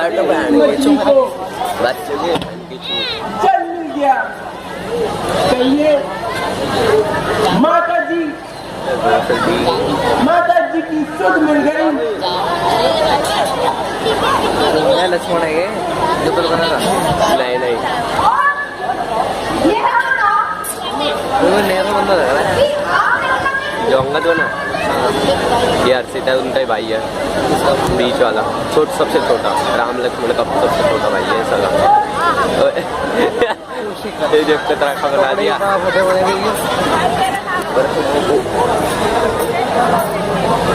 मछली को जल मिल गया। कहिए माता जी की सुध मिल गई। लक्ष्मण है जो तो नहीं नहीं नेहरू बंदा लग रहा है जो अंगद हो ना यार सीता उनका ही भाई है बीच वाला सबसे छोटा राम लक्ष्मण का सबसे छोटा भाई है सगा ये जब कतरा खबर आ दिया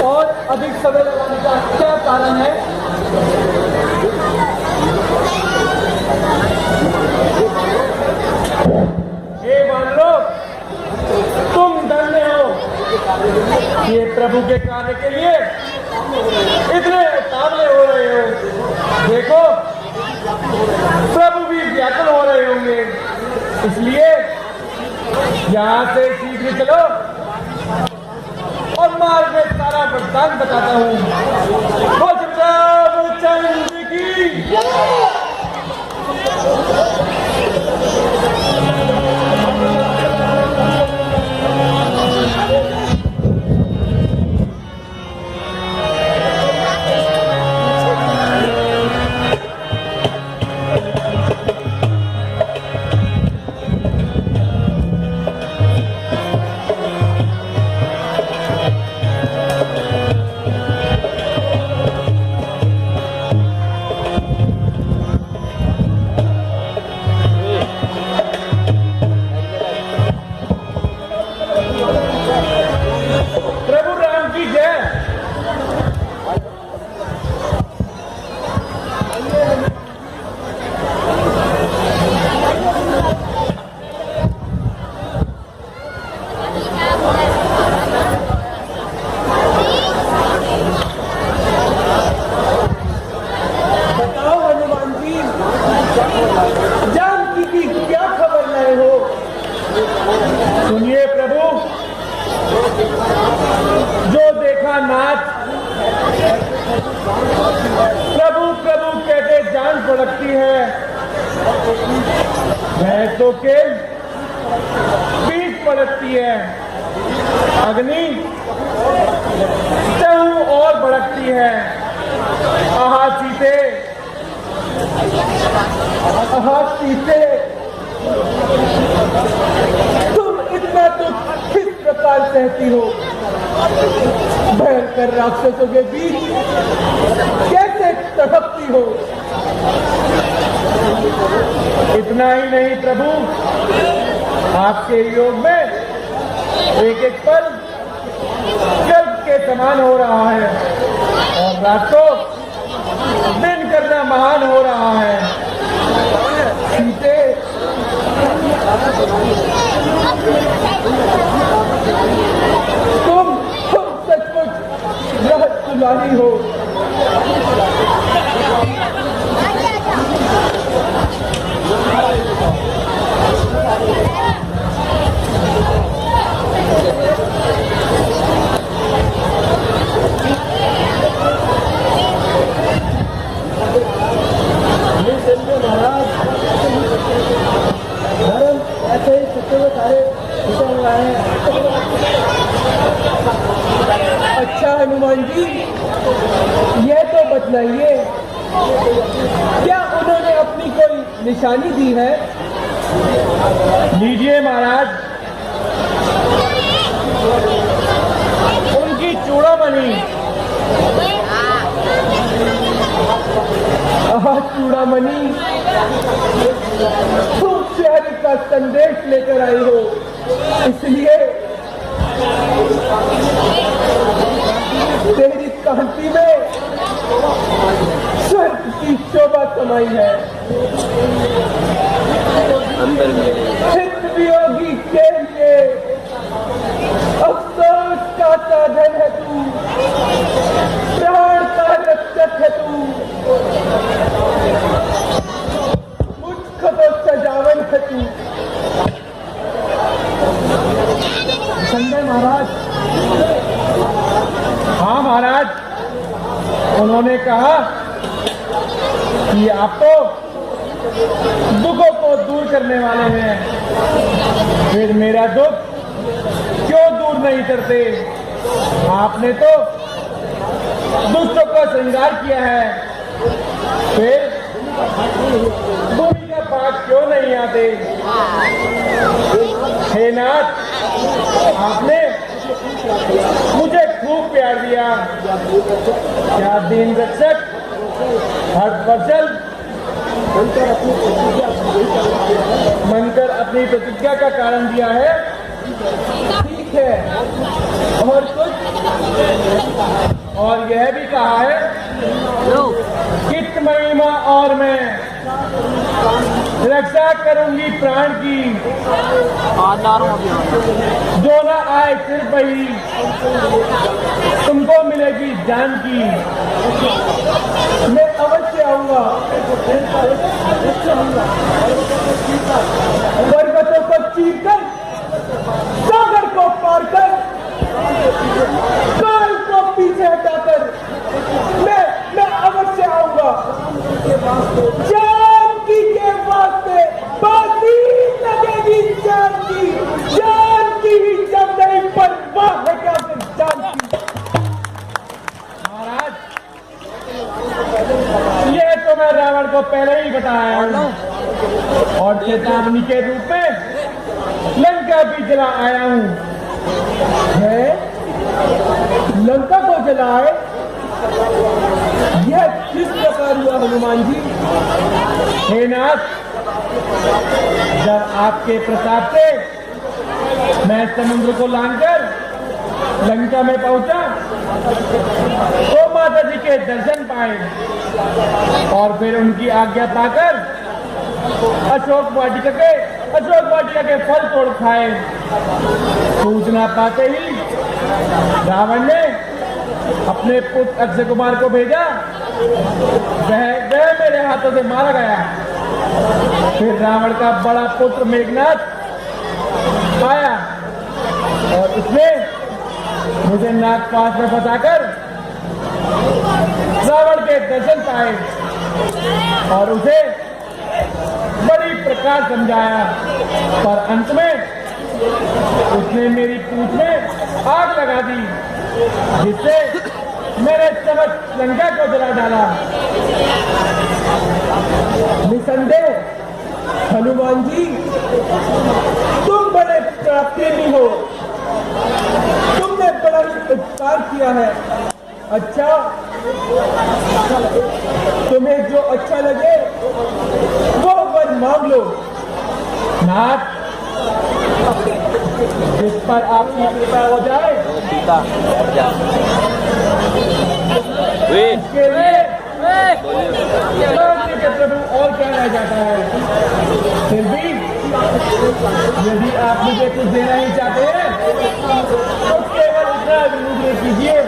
और अधिक समय लगाने का क्या कारण है? ये मान लो तुम धन्य हो, ये प्रभु के कार्य के लिए इतने ताबले हो रहे हो। देखो प्रभु भी व्याकुल हो रहे होंगे, इसलिए यहाँ से शीघ्र चलो और मार्ग में सारा वृत्तांत बताता हूँ। रामचंद्र की लगती है भैंस तो के बीच पड़कती है, अग्नि चहु और भड़कती है। आहा सीते तुम इतना तो किस प्रकार सहती हो? भयंकर राक्षसों के बीच कैसे तड़पती हो? इतना ही नहीं प्रभु, आपके योग में एक एक पल जल के समान हो रहा है और रातों दिन करना महान हो रहा है। सीते तुम सचमुच रहत दुलारी हो। अच्छा हनुमान जी, ये तो बतलाइए, क्या उन्होंने अपनी कोई निशानी दी है? लीजिए महाराज, उनकी चूड़ामणि। चूड़ामणि खूब शहर का संदेश लेकर आई हो, इसलिए तेरी कांति में स्वर्ग की शोभा समाई है। चित्त वियोगी के लिए अफसोस का साधन है तू, प्राण का रक्षक है तू, मुझको तो सजावन है तू। संजय महाराज, हाँ महाराज, उन्होंने कहा कि आप तो दुखों को दूर करने वाले हैं, फिर मेरा दुख क्यों दूर नहीं करते? आपने तो दुष्टों का श्रृंगार किया है, फिर भूमि का पाठ क्यों नहीं आते? हे नाथ, आपने मुझे खूब प्यार दिया, क्या दीन रक्षक हर वर्षल मनकर अपनी प्रतिज्ञा का कारण दिया है। ठीक है, और कुछ और यह भी कहा है कित महिमा और मैं रक्षा करूंगी प्राण की, जो ना आए सिर बही तुमको मिलेगी जान की। मैं अवश्य आऊंगा, पर्वतों को चीर कर, सागर को पार कर, काल को पीछे हटाकर मैं अवश्य आऊंगा। जानकी के वास्ते बाती लगेगी जानकी, जानकी ही जब नहीं परवाह है क्या फिर जानकी। महाराज, ये तो मैं रावण को पहले ही बताया हूं और चेतावनी के रूप में लंका भी जला आया हूं। है लंका को जलाए, यह किस प्रकार हुआ हनुमान जी? हे नाथ, जब आपके प्रताप से मैं समुद्र को लांघकर लंका में पहुंचा तो माता जी के दर्शन पाए और फिर उनकी आज्ञा पाकर अशोक वाटिका के फल तोड़ खाए। सूचना पाते ही रावण ने अपने पुत्र अक्षय कुमार को भेजा, वह मेरे हाथों से मारा गया। फिर रावण का बड़ा पुत्र मेघनाथ आया और उसने मुझे नागपाश में फंसाकर रावण के दर्शन पाए और उसे बड़ी प्रकार समझाया, पर अंत में उसने मेरी पूंछ में आग लगा दी, जिससे मेरे समस्त लंका को जला डाला। निसंदेह हनुमान जी, तुम बड़े प्रेमी हो, तुमने बड़ा उपकार किया है। अच्छा, तुम्हें जो अच्छा लगे वो वर मांग लो। नाथ, जिस पर आपकी कृपा हो जाए इसके लिए प्रभु और क्या रह जाता है। फिर भी यदि आप मुझे कुछ देना ही चाहते हैं तो केवल इतना अनुग्रह कीजिए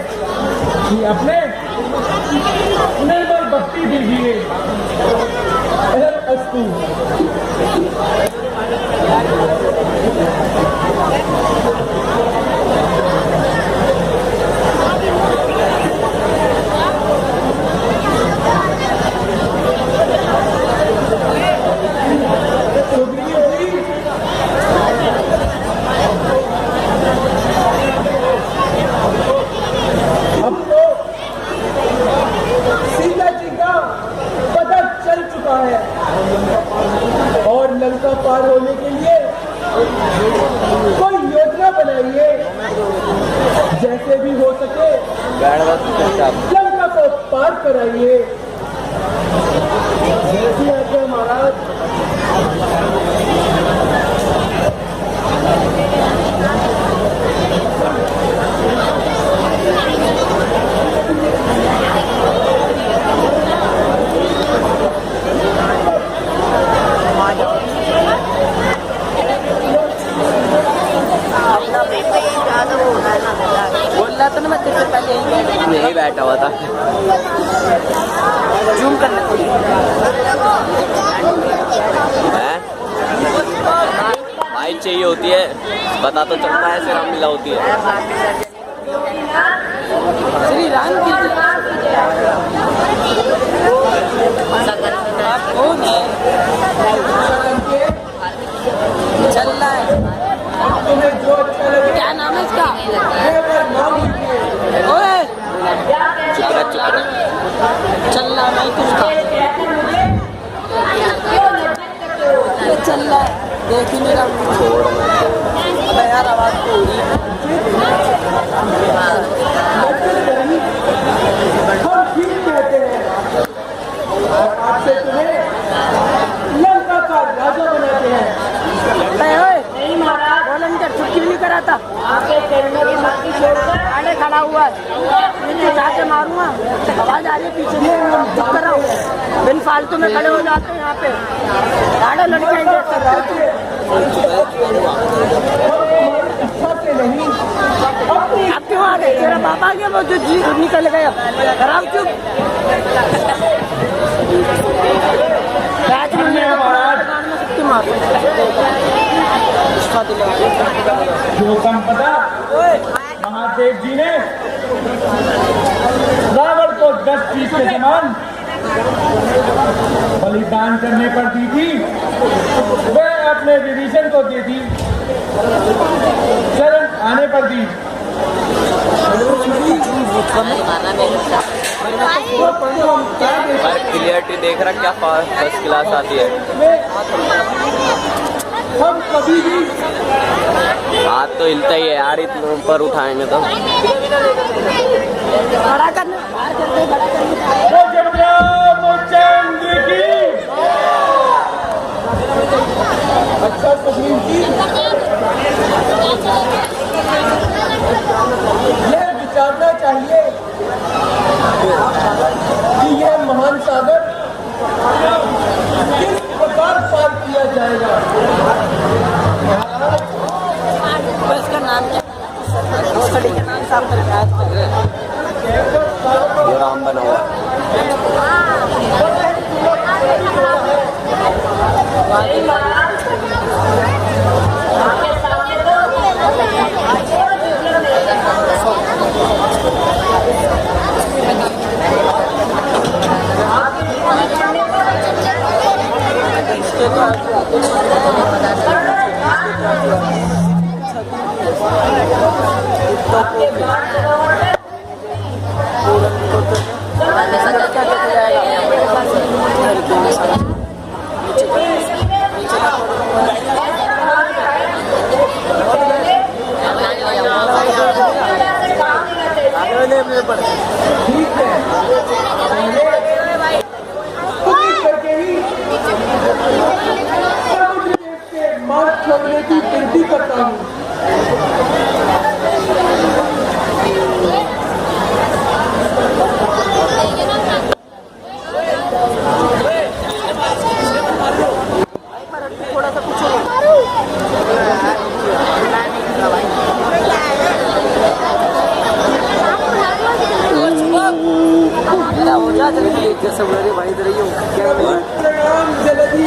कि अपने निर्मल भक्ति दीजिए। अस्तु। और लंका पार होने के लिए कोई योजना बनाइए, जैसे भी हो सके लंका को पार कराइए। जैसी आज्ञा महाराज। नहीं बैठा हुआ था, जूम करने को हाइट चाहिए होती है, पता तो चलता है सिर्फ मिला होती है। श्री राम की चलाना ही तुझका चल रहा है देख ही नहीं रहा अबे यार आवाज तो हो रही है हम ठीक कहते हैं और आपसे तुम्हें लंका का राजा बनाते हैं। नहीं महाराज वॉलंटियर छुट्टी नहीं कराता आपके चरणों की बाकी छोड़कर आने खड़ा हुआ है उठा के मारूंगा आवाज आ रही है पीछे से चुप कराओ बिन फालतू में खड़े हो जाते हैं यहाँ पे साढ़े लड़के आप क्यों आ गए तेरा बाप आ गया वो जो जी निकल गया खराब क्यों बैच में जो संपदा महादेव जी ने रावण को 10 चीज के समान बलिदान करने पर दी थी वह अपने विभीषण को दी थी शरण आने पर दी। क्लियरिटी देख रहा क्या फर्स्ट क्लास आती है। हम कभी भी हाथ तो हिलता ही है यार इतने ऊपर उठाएंगे तो बड़ा करना अच्छा सुप्रीम जी यह विचारना चाहिए कि यह महान सागर किस प्रकार पार किया जाएगा। इसका नाम क्या का नाम साफ करके ये राम बना हुआ ठीक है करके ही समुद्र देव के मार्ग छोड़ने की विनती करता हूँ। थोड़ा सा कुछ हो जा जल्दी जैसे बोले भाई इधर ही हो क्या प्रणाम जल्दी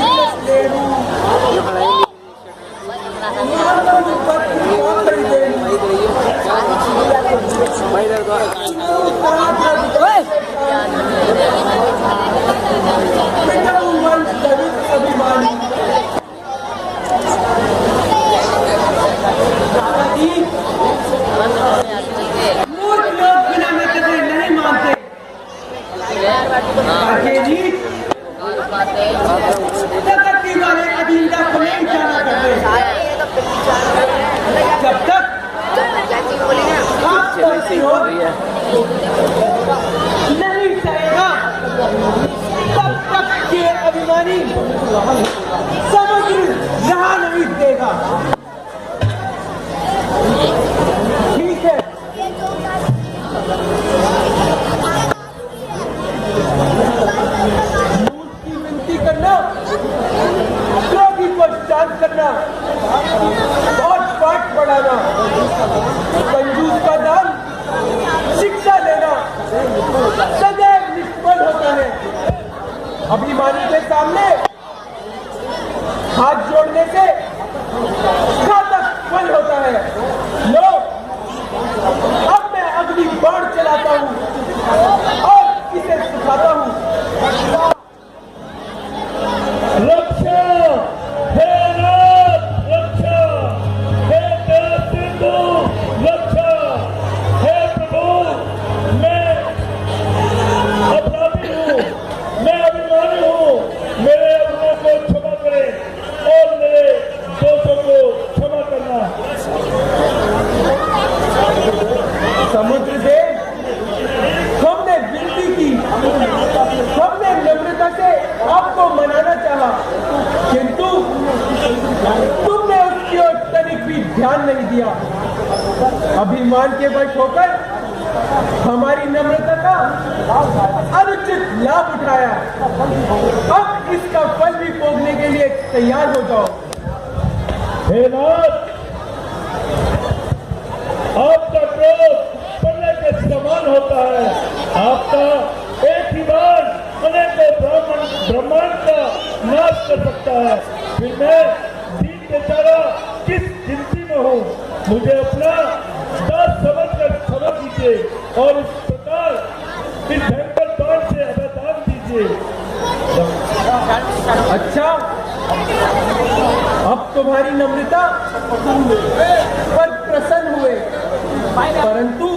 जब तक नहीं सहेगा तब तक ये अभिमानी समुद्र यहाँ नहीं देगा। ठीक है की विनती करना द्रोही को शांत करना और पाठ पढ़ाना कंजूस का दान शिक्षा देना सदैव निष्फल होता है। अभिमानी के सामने हाथ जोड़ने से घातक फल होता है। लो अब मैं अगली बाढ़ चलाता हूँ और इसे सिखाता हूँ। रक्षा हे रात रक्षा हे सिंधु रक्षा हे प्रभु मैं अपराधी हूँ अभिमान के वश होकर हमारी नम्रता का अनुचित लाभ उठाया। अब इसका फल भी भोगने के लिए तैयार हो जाओ। हे नाथ, आपका क्रोध प्रलय के समान होता है। आपका एक ही बार अनेकों ब्रह्मांड का नाश कर सकता है। फिर मैं दीन बेचारा किस गिनती में हूँ? मुझे अपना दास समझकर समझ दीजिए और इस प्रकार इस भयंकर बाण से अवधान दीजिए। अच्छा, अब तुम्हारी नम्रता पर प्रसन्न हुए, परंतु